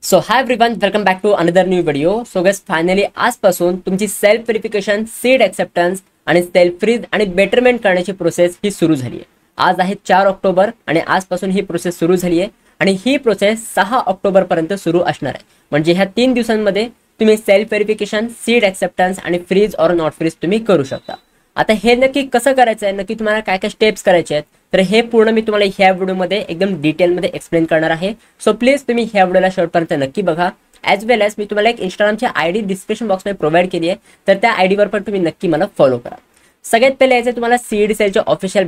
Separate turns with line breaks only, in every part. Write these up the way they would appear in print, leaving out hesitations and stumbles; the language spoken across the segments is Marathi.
So hi everyone, welcome back to another new video. So guys, finally आजपासून तुमची सेल्फ व्हेरिफिकेशन, सीड एक्सेप्टन्स आणि सेल्फ फ्रीज आणि बेटरमेंट करण्याची प्रोसेस ही सुरू झाली आहे. आज आहे 4 ऑक्टोबर आणि आजपासून ही प्रोसेस सुरू झाली आहे आणि ही प्रोसेस 6 ऑक्टोबर पर्यंत सुरू असणार आहे. म्हणजे ह्या 3 दिवसांमध्ये तुम्ही सेल्फ व्हेरिफिकेशन, सीड एक्सेप्टन्स आणि फ्रीज ऑर नॉट फ्रीज तुम्ही करू शकता. आता हे नक्की कसं करायचं आहे, नक्की तुम्हाला काय काय स्टेप्स करायचे आहेत, तर हे पूर्ण मी तुम्हाला ह्या व्हिडिओमध्ये एकदम डिटेलमध्ये एक्सप्लेन करणार आहे. सो प्लीज तुम्ही ह्या व्हिडिओला शेवटपर्यंत नक्की बघा. ॲज वेल ॲज मी तुम्हाला एक इंस्टाग्रामची आयडी डिस्क्रिप्शन बॉक्समध्ये प्रोव्हाइड केली आहे, तर त्या आयडीवर पण तुम्ही नक्की मला फॉलो करा. सगळ्यात पहिले यायचं तुम्हाला सीड सेलच्या ऑफिशियल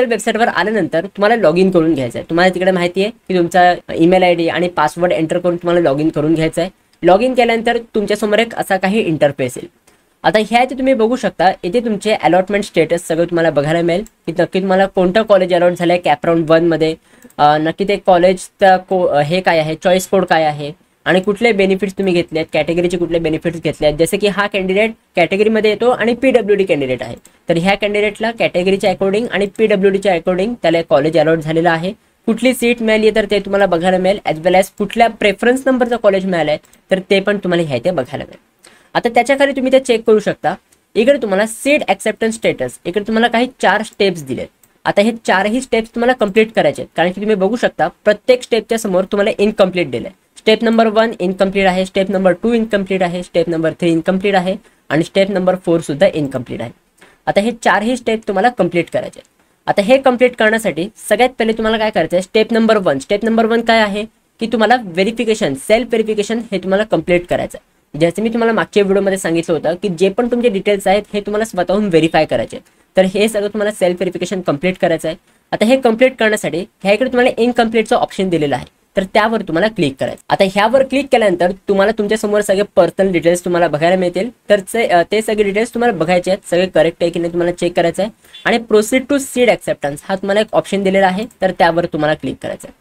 वेबसाईटवर आल्यानंतर तुम्हाला लॉग इन करून घ्यायचं आहे. तुम्हाला तिकडे माहिती आहे की तुमचा ईमेल आयडी आणि पासवर्ड एंटर करून तुम्हाला लॉग इन करून घ्यायचं आहे. लॉग इन केल्यानंतर तुमच्यासमोर एक असा काही इंटरफेस येईल. आता ह्या इथे तुम्ही बघू शकता, इथे तुमचे अलॉटमेंट स्टेटस सगळं तुम्हाला बघायला मिळेल की नक्की तुम्हाला कोणतं कॉलेज अलॉट झालं आहे कॅपराउंड 1 मध्ये, नक्की ते कॉलेजचा हे काय आहे, चॉईस कोड काय आहे आणि कुठले बेनिफिट्स तुम्ही घेतले आहेत, कॅटेगरीचे कुठले बेनिफिट्स घेतले आहेत. जसे की हा कॅन्डिडेट कॅटेगरीमध्ये येतो आणि PWD कॅन्डिडेट आहे, तर ह्या कॅन्डिडेटला कॅटेगरीच्या अकॉर्डिंग आणि PWDच्या अकॉर्डिंग त्याला कॉलेज अलॉट झालेलं आहे. कुठली सीट मिळाली आहे तर ते तुम्हाला बघायला मिळेल. ॲज वेल ॲज कुठल्या प्रेफरन्स नंबरचं कॉलेज मिळालं आहे तर ते पण तुम्हाला ह्या इथे बघायला मिळेल. आता त्याच्याखाली तुम्ही ते चेक करू शकता. इकडे तुम्हाला सीड एक्सेप्टन्स स्टेटस, इकडे तुम्हाला काही 4 स्टेप्स दिलेत. आता हे 4ही स्टेप्स तुम्हाला कंप्लीट करायचे आहेत, कारण की तुम्ही बघू शकता प्रत्येक स्टेपच्या समोर तुम्हाला इनकम्प्लीट दिलंय. स्टेप नंबर 1 इनकम्प्लीट आहे, स्टेप नंबर 2 इनकम्प्लीट आहे, स्टेप नंबर 3 इनकम्प्लीट आहे आणि स्टेप नंबर 4 सुद्धा इनकम्प्लीट आहे. आता हे 4ही स्टेप तुम्हाला कंप्लीट करायचे. आता हे कंप्लीट करण्यासाठी सगळ्यात पहिले तुम्हाला काय करायचं आहे, स्टेप नंबर 1 काय आहे की तुम्हाला व्हेरिफिकेशन, सेल्फ व्हेरिफिकेशन हे तुम्हाला कंप्लीट करायचं आहे. जसं मी तुम्हाला मागच्या व्हिडिओमध्ये सांगितलं होतं की जे पण तुमचे डिटेल्स आहेत हे तुम्हाला स्वतःहून व्हेरीफाय करायचे, तर हे सगळं तुम्हाला सेल्फ व्हेरिफिकेशन कंप्लीट करायचं आहे. आता हे कंप्लीट करण्यासाठी ह्या इकडे तुम्हाला इनकम्प्लीटचं ऑप्शन दिलेलं आहे, तर त्यावर तुम्हाला क्लिक करायचं. आता ह्यावर क्लिक केल्यानंतर तुम्हाला तुमच्यासमोर सगळे पर्सनल डिटेल्स तुम्हाला बघायला मिळतील, तर ते सगळे डिटेल्स तुम्हाला बघायचे आहेत, सगळे करेक्ट आहे की नाही तुम्हाला चेक करायचं आहे. आणि प्रोसीड टू सीड एक्सेप्टन्स हा तुम्हाला एक ऑप्शन दिलेला आहे, तर त्यावर तुम्हाला क्लिक करायचं आहे.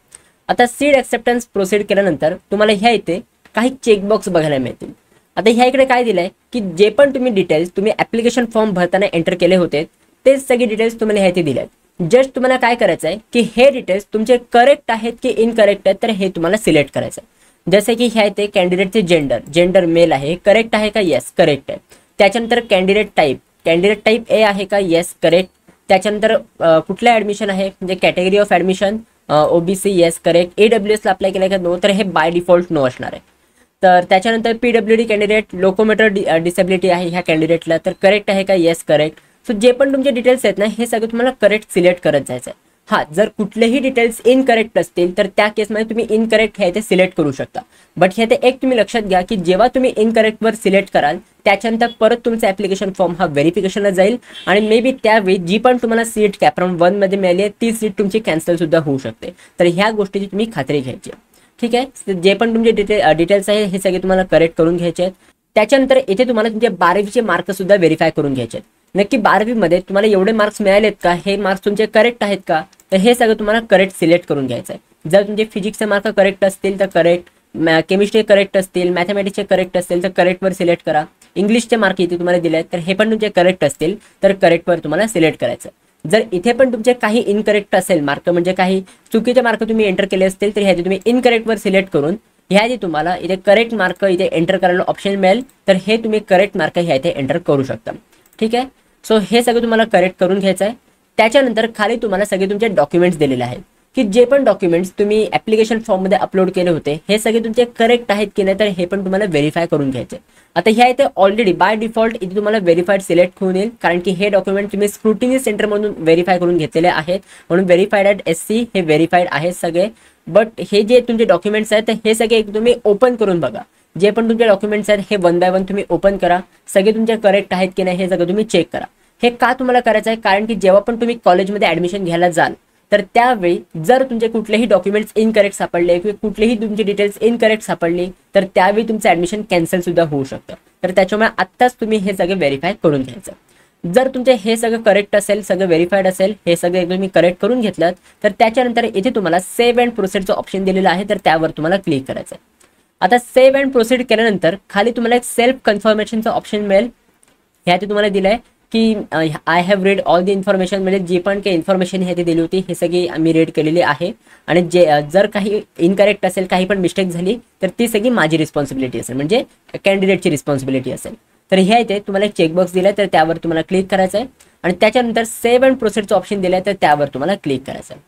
आता सीड एक्सेप्टन्स प्रोसीड केल्यानंतर तुम्हाला ह्या इथे काही चेकबॉक्स बघायला मिळतील. आता ह्या इकडे काय दिलंय की जे पण तुम्ही डिटेल्स तुम्ही ऍप्लिकेशन फॉर्म भरताना एंटर केले होते तेच सगळे डिटेल्स तुम्हाला ह्या इथे दिले आहेत. जस्ट तुम्हाला काय करायचं आहे की हे डिटेल्स तुमचे करेक्ट आहेत की इनकरेक्ट आहेत, तर हे तुम्हाला सिलेक्ट करायचं आहे. जसे की ह्या इथे कॅन्डिडेटचे जेंडर मेल आहे, करेक्ट आहे का, येस करेक्ट आहे. त्याच्यानंतर कॅन्डिडेट टाईप ए आहे का, येस करेक्ट. त्याच्यानंतर कुठल्या ऍडमिशन आहे, म्हणजे category of admission OBC, yes correct. AWS ला अप्लाय केलं का, नो, तर हे बाय डिफॉल्ट नो असणार आहे. तर त्याच्यानंतर PWD कॅन्डिडेट, लोकोमोटर डिसेबिलिटी आहे ह्या कॅन्डिडेटला, तर करेक्ट आहे का, येस करेक्ट. सो जे पण तुमचे डिटेल्स आहेत ना हे सगळं तुम्हाला करेक्ट सिलेक्ट करत जायचं आहे. हां, जर कुठलेही डिटेल्स इनकरेक्ट असतील तर त्या केसमध्ये तुम्ही इनकरेक्ट ह्या इथे सिलेक्ट करू शकता. बट ह्या एक तुम्ही लक्षात घ्या की जेव्हा तुम्ही इनकरेक्टवर सिलेक्ट कराल त्याच्यानंतर परत तुमचा ॲप्लिकेशन फॉर्म हा व्हेरिफिकेशनला जाईल आणि मे बी त्यावेळी जी पण तुम्हाला सीट कॅपराउंड 1 मध्ये मिळाली आहे ती सीट तुमची कॅन्सल सुद्धा होऊ शकते. तर ह्या गोष्टीची तुम्ही खात्री घ्यायची. ठीक आहे, जे पण तुमचे डिटेल्स आहे हे सगळे तुम्हाला करेक्ट करून घ्यायचे आहेत. त्याच्यानंतर इथे तुम्हाला तुमचे 12वीचे मार्क सुद्धा व्हेरीफाय करून घ्यायचे आहेत. नक्की 12वी मध्ये तुम्हाला एवढे मार्क्स मिळालेत का, हे मार्क्स तुमचे करेक्ट आहेत का, तर हे सगळं तुम्हाला करेक्ट सिलेक्ट करून घ्यायचं आहे. जर तुमचे फिजिक्सचे मार्क करेक्ट असतील तर करेक्ट, केमिस्ट्री करेक्ट असतील, मॅथमॅटिक्सचे करेक्ट असतील तर करेक्टवर सिलेक्ट करा. इंग्लिशचे मार्क इथे तुम्हाला दिले आहेत तर हे पण तुमचे करेक्ट असतील तर करेक्टवर तुम्हाला सिलेक्ट करायचं. जर इथे पण तुमचे काही इनकरेक्ट असेल मार्क, म्हणजे काही चुकीचे मार्क तुम्ही एंटर केले असतील तर ह्याचे तुम्ही इनकरेक्टवर सिलेक्ट करून ह्याची तुम्हाला इथे करेक्ट मार्क इथे एंटर करायला ऑप्शन मिळेल, तर हे तुम्ही करेक्ट मार्क ह्या इथे एंटर करू शकता. ठीक आहे, सो हे सगळं तुम्हाला करेक्ट करून घ्यायचं आहे. त्याच्यानंतर खाली तुम्हाला सगळे तुमचे डॉक्युमेंट्स दिलेले आहेत की जे पण डॉक्युमेंट्स तुम्ही ॲप्लिकेशन फॉर्ममध्ये अपलोड केले होते हे सगळे तुमचे करेक्ट आहेत की नाही, तर हे पण तुम्हाला व्हेरीफाय करून घ्यायचे. आता ह्या इथे ऑलरेडी बाय डिफॉल्ट इथे तुम्हाला व्हेरीफाईड सिलेक्ट होऊन येईल, कारण की हे डॉक्युमेंट तुम्ही स्क्रुटिनी सेंटरमधून व्हेरीफाय करून घेतलेले आहेत, म्हणून व्हेरीफाईड@SC हे व्हेरीफाईड आहेत सगळे. बट हे जे तुमचे डॉक्युमेंट्स आहेत हे सगळे तुम्ही ओपन करून बघा. जे पण तुमचे डॉक्युमेंट्स आहेत हे 1 बाय 1 तुम्ही ओपन करा, सगळे तुमचे करेक्ट आहेत की नाही हे सगळं तुम्ही चेक करा. हे का तुम्हाला करायचं आहे, कारण की जेव्हा पण तुम्ही कॉलेजमध्ये ॲडमिशन घ्यायला जाल तर त्यावेळी जर तुमचे कुठलेही डॉक्युमेंट्स इनकरेक्ट सापडले किंवा कुठलेही तुमची डिटेल्स इनकरेक्ट सापडली तर त्यावेळी तुमचं ॲडमिशन कॅन्सल सुद्धा होऊ शकतं. तर त्याच्यामुळे आत्ताच तुम्ही हे सगळे व्हेरीफाय करून घ्यायचं. जर तुमचे हे सगळं करेक्ट असेल, सगळं व्हेरीफाईड असेल, हे सगळे तुम्ही करेक्ट करून घेतलं तर त्याच्यानंतर इथे तुम्हाला सेव्ह अँड प्रोसीडचं ऑप्शन दिलेलं आहे, तर त्यावर तुम्हाला क्लिक करायचं आहे. आता सेव्ह अँड प्रोसीड केल्यानंतर खाली तुम्हाला एक सेल्फ कन्फर्मेशनचं ऑप्शन मिळेल. ह्यात तुम्हाला दिलं आहे की I have read all the information, म्हणजे जी पण काही इन्फॉर्मेशन आहे ती दिली होती हे सगळी आम्ही रीड केलेली आहे, आणि जे जर काही इनकरेक्ट असेल, काही पण मिस्टेक झाली तर ती सगळी माझी रिस्पॉन्सिबिलिटी असेल, म्हणजे कॅन्डिडेटची रिस्पॉन्सिबिलिटी असेल. तर हे आहे ते तुम्हाला एक चेकबॉक्स दिला तर त्यावर तुम्हाला क्लिक करायचं आहे, आणि त्याच्यानंतर सेव्ह अँड प्रोसीडचं ऑप्शन दिलं तर त्यावर तुम्हाला क्लिक करायचं आहे.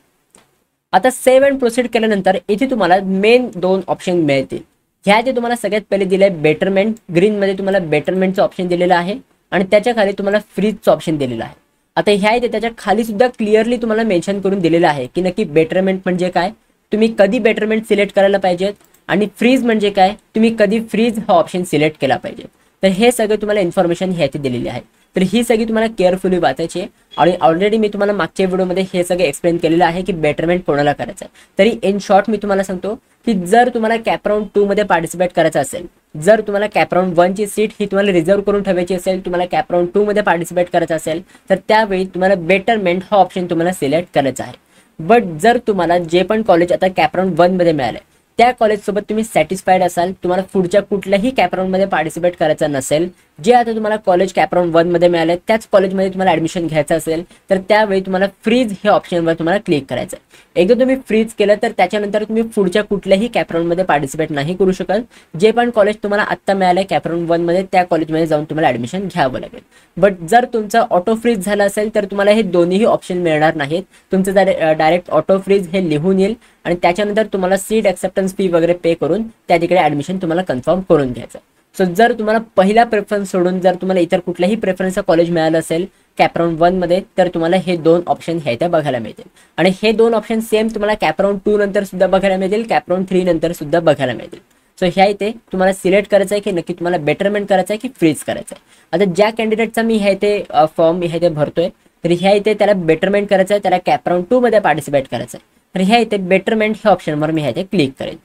आता सेव्ह अँड प्रोसीड केल्यानंतर इथे तुम्हाला मेन 2 ऑप्शन मिळतील. ह्या ते तुम्हाला सगळ्यात पहिले दिलं आहे बेटरमेंट, ग्रीनमध्ये तुम्हाला बेटरमेंटचं ऑप्शन दिलेलं आहे, आणि त्याच्या खाली तुम्हाला फ्रीजचं ऑप्शन दिलेलं आहे. आता ह्या इथे त्याच्या खाली सुद्धा क्लिअरली तुम्हाला मेन्शन करून दिलेलं आहे की नक्की बेटरमेंट म्हणजे काय, तुम्ही कधी बेटरमेंट सिलेक्ट करायला पाहिजेत, आणि फ्रीज म्हणजे काय, तुम्ही कधी फ्रीज हा ऑप्शन सिलेक्ट केला पाहिजे. तर हे सगळे तुम्हाला इन्फॉर्मेशन ह्याची दिलेली आहे. तर ही सगळी तुम्हाला केअरफुली वाचायची आहे, आणि ऑलरेडी मी तुम्हाला मागच्या व्हिडिओमध्ये हे सगळं एक्सप्लेन केलेलं आहे की बेटरमेंट कोणाला करायचं आहे. तरी इन शॉर्ट मी तुम्हाला सांगतो की जर तुम्हाला कॅपराउंड 2 मध्ये पार्टिसिपेट करायचं असेल, जर तुम्हाला कॅपराउंड 1 ची सीट ही तुम्हाला रिझर्व करून ठेवायची असेल, तुम्हाला कॅपराउंड 2 मध्ये पार्टिसिपेट करायचं असेल, तर त्यावेळी तुम्हाला बेटरमेंट हा ऑप्शन तुम्हाला सिलेक्ट करायचा आहे. बट जर तुम्हाला जे पण कॉलेज आता कॅपराउंड 1 मध्ये मिळालं त्या कॉलेजसोबत तुम्ही सॅटिस्फाईड असाल, तुम्हाला पुढच्या कुठल्याही कॅपराउंडमध्ये पार्टिसिपेट करायचं नसेल, जे आता तुम्हाला कॉलेज कॅपराउंड 1 मध्ये मिळाले त्याच कॉलेजमध्ये तुम्हाला ॲडमिशन घ्यायचं असेल, तर त्यावेळी तुम्हाला फ्रीज हे ऑप्शनवर तुम्हाला क्लिक करायचं आहे. एकदा तुम्ही फ्रीज केलं तर त्याच्यानंतर तुम्ही पुढच्या कुठल्याही कॅपराउंडमध्ये पार्टिसिपेट नाही करू शकत. जे पण कॉलेज तुम्हाला आत्ता मिळालं कॅपराउंड 1 मध्ये त्या कॉलेजमध्ये जाऊन तुम्हाला ॲडमिशन घ्यावं लागेल. बट जर तुमचं ऑटो फ्रीज झालं असेल तर तुम्हाला हे दोन्हीही ऑप्शन मिळणार नाहीत. तुमचं डायरेक्ट ऑटो फ्रीज हे लिहून येईल, आणि त्याच्यानंतर तुम्हाला सीट ॲक्सेप्टन्स फी वगैरे पे करून त्या तिकडे ॲडमिशन तुम्हाला कन्फर्म करून घ्यायचं. सो जर तुम्हाला पहिला प्रेफरन्स सोडून जर तुम्हाला इतर कुठल्याही प्रेफरन्सचं कॉलेज मिळालं असेल कॅपराउंड 1 मध्ये, तर तुम्हाला हे 2 ऑप्शन हे त्या बघायला मिळतील, आणि हे 2 ऑप्शन सेम तुम्हाला कॅपराउंड 2 नंतर सुद्धा बघायला मिळतील, कॅपराउंड 3 नंतर सुद्धा बघायला मिळतील. सो ह्या इथे तुम्हाला सिलेक्ट करायचं आहे की नक्की तुम्हाला बेटरमेंट करायचं आहे की फ्रीज करायचं आहे. आता ज्या कॅन्डिडेटचा मी हे ते फॉर्म मी हे ते भरतोय, तर ह्या इथे त्याला बेटरमेंट करायचं आहे, त्याला कॅपराउंड 2 मध्ये पार्टिसिपेट करायचं आहे. तर ह्या इथे बेटरमेंट ह्या ऑप्शनवर मी ह्या इथे क्लिक करेन.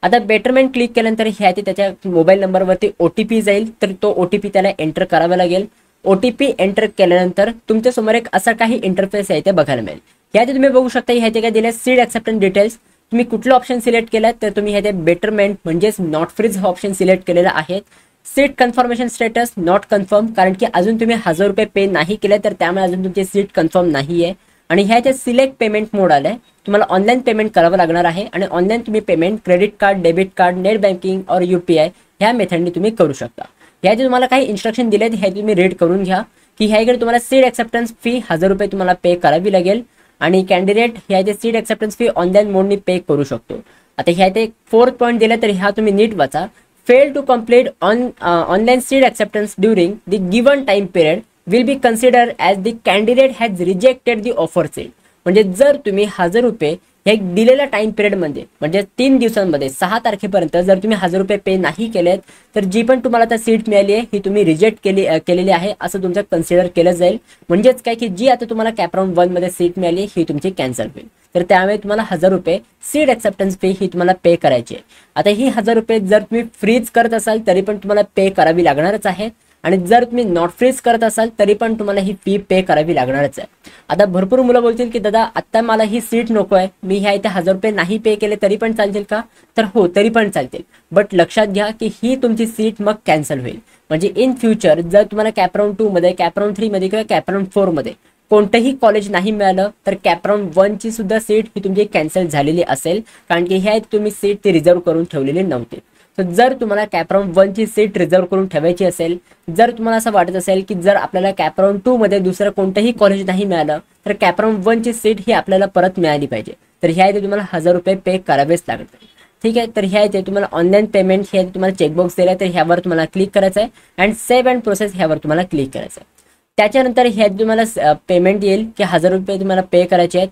आता बेटरमेंट क्लिक केल्यानंतर ह्या इथे त्याच्या मोबाईल नंबरवरती OTP जाईल, तर तो OTP त्याला एंटर करावा लागेल. OTP एंटर केल्यानंतर तुमच्यासमोर एक असा काही इंटरफेस आहे ते बघायला मिळेल. ह्या इथे तुम्ही बघू शकता ह्या इथे काय दिलं सीट ॲक्सेप्टन्स डिटेल्स. तुम्ही कुठलं ऑप्शन सिलेक्ट केलं तर तुम्ही ह्या इथे बेटरमेंट म्हणजेच नॉट फ्रीज हा ऑप्शन सिलेक्ट केलेला आहे. Seat confirmation status not confirm, कारण की अजून तुम्ही 1000 रुपये पे नाही केले, तर त्यामुळे अजून तुमची सीट कन्फर्म नाही आहे. आणि ह्या इथे सिलेक्ट पेमेंट मोड आलाय, तुम्हाला ऑनलाईन पेमेंट करावं लागणार आहे, आणि ऑनलाईन तुम्ही payment credit card, debit card, net banking और UPI ह्या मेथडने तुम्ही करू शकता. ह्या इथे तुम्हाला काही इन्स्ट्रक्शन दिले आहेत, ह्या तुम्ही रीड करून घ्या की ह्या इकडे तुम्हाला सीट ॲक्सेप्टन्स फी 1000 रुपये तुम्हाला पे करावी लागेल, आणि कॅन्डिडेट ह्या इथे सीट ॲक्सेप्टन्स फी ऑनलाईन मोडनी पे करू शकतो. आता ह्या इथे 4th पॉईंट दिला तर ह्या तुम्ही नीट वाचा. Fail to complete online seat acceptance during the given time period will be consider as the candidate has rejected the offer seat. म्हणजे जर तुम्ही 1000 रुपये हे दिलेल्या टाइम पिरियडमध्ये म्हणजे 3 दिवसांमध्ये 6 तारखेपर्यंत जर तुम्ही 1000 रुपये पे नाही केलेत, तर जी पण तुम्हाला आता सीट मिळाली आहे ही तुम्ही रिजेक्ट केलेली आहे असं तुमचं कन्सिडर केलं जाईल. म्हणजेच काय की जी आता तुम्हाला कॅपराउंड 1 मध्ये सीट मिळाली ही तुमची कॅन्सल होईल. तर त्यामुळे तुम्हाला 1000 रुपये सीट ॲक्सेप्टन्स फी ही तुम्हाला पे करायची आहे. आता ही 1000 रुपये जर तुम्ही फ्रीज करत असाल तरी पण तुम्हाला पे करावी लागणारच आहे, आणि जर तुम्ही नॉट फ्रीज करत असाल तरी पण तुम्हाला ही फी पे करावी लागणारच आहे. आता भरपूर मुलं बोलतील की दादा आत्ता मला ही सीट नको आहे, मी ह्या इथे 1000 रुपये नाही पे केले तरी पण चालतील का? तर हो, तरी पण चालतील. बट लक्षात घ्या की ही तुमची सीट मग कॅन्सल होईल. म्हणजे इन फ्युचर जर तुम्हाला कॅपराउंड 2 मध्ये, कॅपराउंड 3 मध्ये किंवा कॅपराउंड 4 मध्ये कोणतंही कॉलेज नाही मिळालं तर कॅपराउंड 1 ची सुद्धा सीट ही तुमची कॅन्सल झालेली असेल, कारण की ह्या तुम्ही सीट ती रिझर्व करून ठेवलेली नव्हती. तर जर तुम्हाला कॅपराउंड 1 ची सीट रिझर्व करून ठेवायची असेल, जर तुम्हाला असं वाटत असेल की जर आपल्याला कॅपराउंड 2 मध्ये दुसरं कोणतंही कॉलेज नाही मिळालं तर कॅपराउंड 1 ची सीट ही आपल्याला परत मिळाली पाहिजे, तर ह्या इथे तुम्हाला 1000 रुपये पे करावेच लागतात. ठीक आहे, तर ह्या इथे तुम्हाला ऑनलाईन पेमेंट हे तुम्हाला चेकबॉक्स दिला, तर ह्यावर तुम्हाला क्लिक करायचं आहे, अँड सेव्ह अँड प्रोसेस ह्यावर तुम्हाला क्लिक करायचं आहे. त्याच्यानंतर ह्या तुम्हाला पेमेंट येईल की 1000 रुपये तुम्हाला पे करायचे आहेत.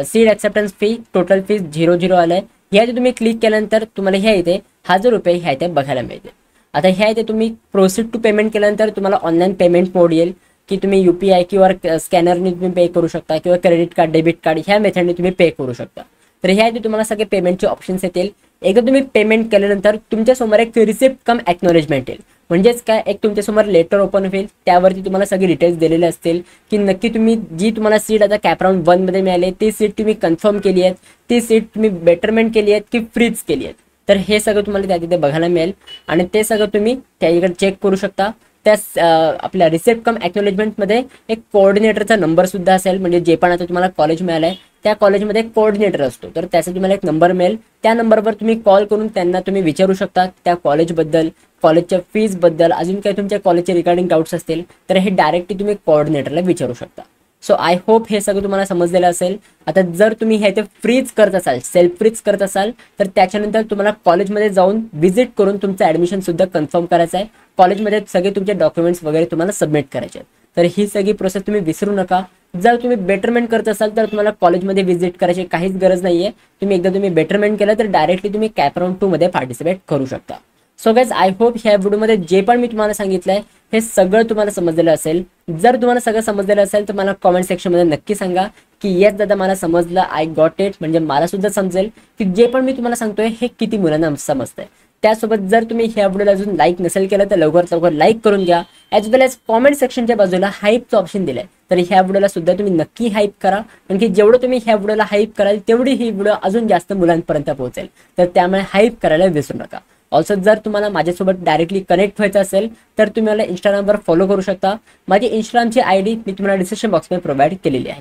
Seat acceptance fee total fee 00 आलं आहे. ह्या इथे तुम्ही क्लिक केल्यानंतर तुम्हाला ह्या इथे 1000 रुपये ह्या इथे बघायला मिळते. आता ह्या इथे तुम्ही प्रोसीड टू पेमेंट केल्यानंतर तुम्हाला ऑनलाईन पेमेंट मोड येईल की तुम्ही UPI किंवा स्कॅनरने तुम्ही पे करू शकता, किंवा क्रेडिट कार्ड, डेबिट कार्ड ह्या मेथडने तुम्ही पे करू शकता. तर ह्या इथे तुम्हाला सगळे पेमेंटचे ऑप्शन्स येतील. एकदा तुम्ही पेमेंट केल्यानंतर तुमच्यासमोर एक रिसिप्ट कम ॲक्नॉलेजमेंट येईल. म्हणजेच काय, एक तुमच्यासमोर लेटर ओपन होईल, त्यावरती तुम्हाला सगळे डिटेल्स दिलेले असतील की नक्की तुम्ही जी तुम्हाला सीट आता कॅपराउंड 1 मध्ये मिळाली ती सीट तुम्ही कन्फर्म केली आहे, ती सीट तुम्ही बेटरमेंट केली आहेत की फ्रीज केली आहेत. तर हे सगळं तुम्हाला त्या तिथे बघायला मिळेल, आणि ते सगळं तुम्ही त्या इकडे चेक करू शकता. आपल्या रिसिप्ट कम एक्नॉलेजमेंटमध्ये एक कोऑर्डिनेटरचा नंबर सुद्धा असेल, म्हणजे जे पण आता तुम्हाला कॉलेज मिळालं आहे त्या कॉलेजमध्ये एक कोऑर्डिनेटर असतो, तर त्याचा तुम्हाला एक नंबर मिळेल. त्या नंबरवर तुम्ही कॉल करून त्यांना तुम्ही विचारू शकता त्या कॉलेजबद्दल, कॉलेजच्या फीजबद्दल, अजून काही तुमच्या कॉलेजचे रिगार्डिंग डाऊट्स असतील तर हे डायरेक्टली तुम्ही कोऑर्डिनेटरला विचारू शकता. सो आय होप हे सगळं तुम्हाला समजलेलं असेल. आता जर तुम्ही हे ते फ्रीज करत असाल, सेल्फ फ्रीज करत असाल, तर त्याच्यानंतर तुम्हाला कॉलेजमध्ये जाऊन व्हिजिट करून तुमचं ॲडमिशन सुद्धा कन्फर्म करायचं आहे. कॉलेजमध्ये सगळे तुमचे डॉक्युमेंट्स वगैरे तुम्हाला सबमिट करायचे आहेत. तर ही सगळी प्रोसेस तुम्ही विसरू नका. जर तुम्ही बेटरमेंट करत असाल तर तुम्हाला कॉलेजमध्ये व्हिजिट करायची काहीच गरज नाही आहे. तुम्ही बेटरमेंट केलं तर डायरेक्टली तुम्ही कॅप राऊंड 2 मध्ये पार्टिसिपेट करू शकता. सो गाइज आय होप ह्या व्हिडिओमध्ये जे पण मी तुम्हाला सांगितलं आहे हे सगळं तुम्हाला समजलेलं असेल. जर तुम्हाला सगळं समजलेलं असेल तर मला कॉमेंट सेक्शनमध्ये नक्की सांगा की येस दादा मला समजलं, आय गॉट इट. म्हणजे मला सुद्धा समजेल की जे पण मी तुम्हाला सांगतोय हे किती मुलांना समजतंय. त्यासोबत जर तुम्ही ह्या व्हिडिओला अजून लाईक नसेल केलं तर लवकरात लवकर लाईक करून घ्या. ॲज वेल एज कॉमेंट सेक्शनच्या बाजूला हाईपचं ऑप्शन दिलं आहे, तर ह्या व्हिडिओला सुद्धा तुम्ही नक्की हाईप करा. कारण की जेवढं तुम्ही ह्या व्हिडिओला हाईप कराल तेवढी ही व्हिडिओ अजून जास्त मुलांपर्यंत पोहोचेल. तर त्यामुळे हाईप करायला विसरू नका. ऑल्सो जर तुम्हाला माझ्यासोबत डायरेक्टली कनेक्ट व्हायचं असेल तर तुम्ही मला इंस्टाग्रामवर फॉलो करू शकता. माझी इंस्टाग्रामची ID मी तुम्हाला डिस्क्रिप्शन बॉक्समध्ये प्रोव्हाइड केलेली आहे.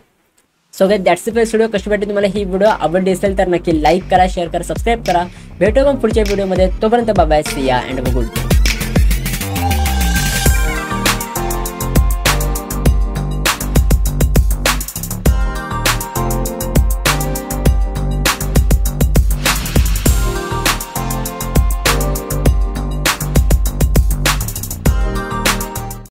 So guys that's it for video. कशी वाटते तुम्हाला ही व्हिडिओ आवडली असेल तर नक्की लाईक करा, शेअर करा, सबस्क्राईब करा. भेटू मग पुढच्या व्हिडिओमध्ये. तोपर्यंत बाय बाय, सी या अँड गुड.